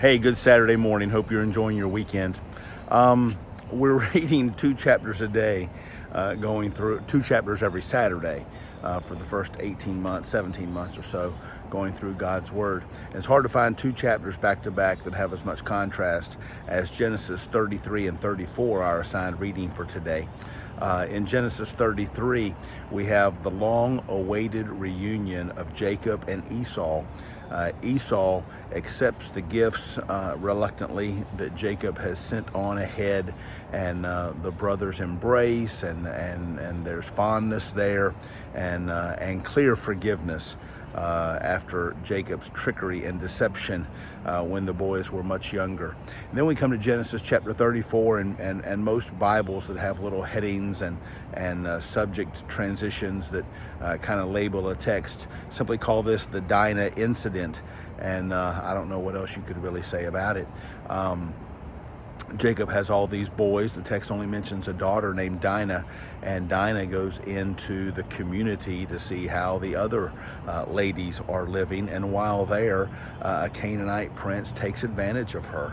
Hey, good Saturday morning. Hope you're enjoying your weekend. We're reading 2 chapters a day, going through 2 chapters every Saturday for the first 18 months, 17 months or so, going through God's Word. And it's hard to find 2 chapters back to back that have as much contrast as Genesis 33 and 34, our assigned reading for today. In Genesis 33, we have the long-awaited reunion of Jacob and Esau. Esau accepts the gifts reluctantly that Jacob has sent on ahead, and the brothers embrace, and there's fondness there, and clear forgiveness after Jacob's trickery and deception when the boys were much younger. And then we come to Genesis chapter 34, and most Bibles that have little headings and subject transitions that kind of label a text simply call this the Dinah incident, and I don't know what else you could really say about it. Jacob has all these boys. The text only mentions a daughter named Dinah, and Dinah goes into the community to see how the other ladies are living, and while there, a Canaanite prince takes advantage of her.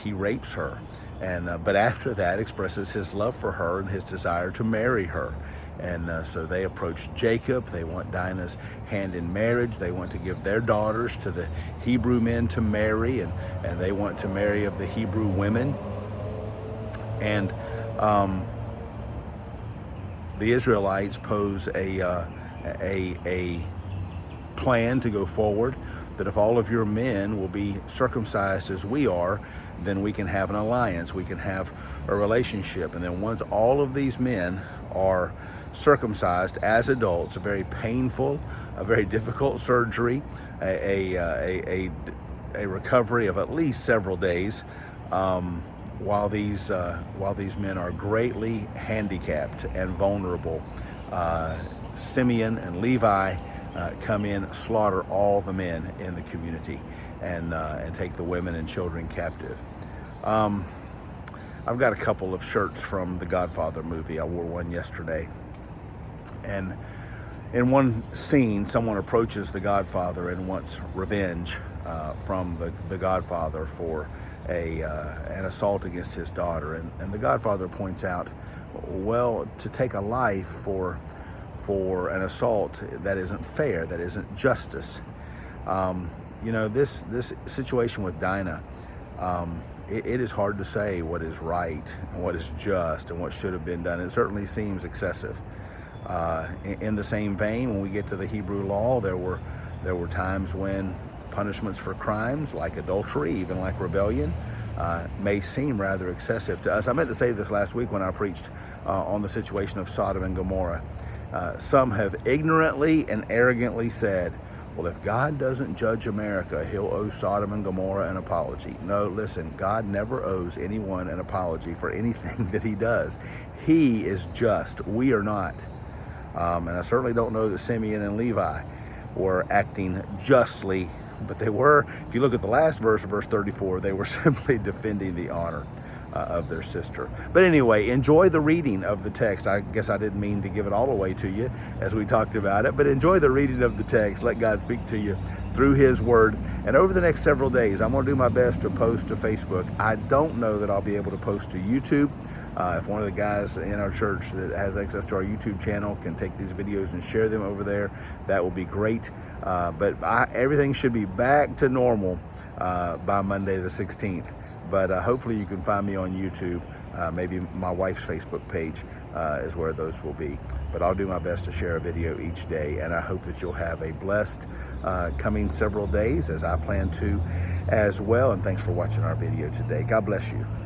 He rapes her, and but after that expresses his love for her and his desire to marry her. And so they approach Jacob. They want Dinah's hand in marriage. They want to give their daughters to the Hebrew men to marry, and they want to marry of the Hebrew women. And the Israelites pose a plan to go forward, that if all of your men will be circumcised as we are, then we can have an alliance, we can have a relationship. And then once all of these men are circumcised as adults, a very painful, a very difficult surgery, a recovery of at least several days, while these men are greatly handicapped and vulnerable. Simeon and Levi come in, slaughter all the men in the community, and take the women and children captive. I've got a couple of shirts from the Godfather movie. I wore one yesterday. And in one scene, someone approaches the Godfather and wants revenge from the Godfather for an assault against his daughter. And the Godfather points out, well, to take a life for an assault, that isn't fair, that isn't justice. This situation with Dinah, it is hard to say what is right and what is just and what should have been done. It certainly seems excessive. In the same vein, when we get to the Hebrew law, there were times when punishments for crimes like adultery, even like rebellion, may seem rather excessive to us. I meant to say this last week when I preached on the situation of Sodom and Gomorrah. Some have ignorantly and arrogantly said, well, if God doesn't judge America, he'll owe Sodom and Gomorrah an apology. No, listen, God never owes anyone an apology for anything that he does. He is just. We are not. And I certainly don't know that Simeon and Levi were acting justly, but they were, if you look at the last verse, verse 34, they were simply defending the honor of their sister. But anyway, enjoy the reading of the text. I guess I didn't mean to give it all away to you as we talked about it, but enjoy the reading of the text. Let God speak to you through his word. And over the next several days, I'm going to do my best to post to Facebook. I don't know that I'll be able to post to YouTube. If one of the guys in our church that has access to our YouTube channel can take these videos and share them over there, that will be great. But everything should be back to normal by Monday the 16th. But hopefully you can find me on YouTube. Maybe my wife's Facebook page is where those will be. But I'll do my best to share a video each day, and I hope that you'll have a blessed coming several days, as I plan to as well. And thanks for watching our video today. God bless you.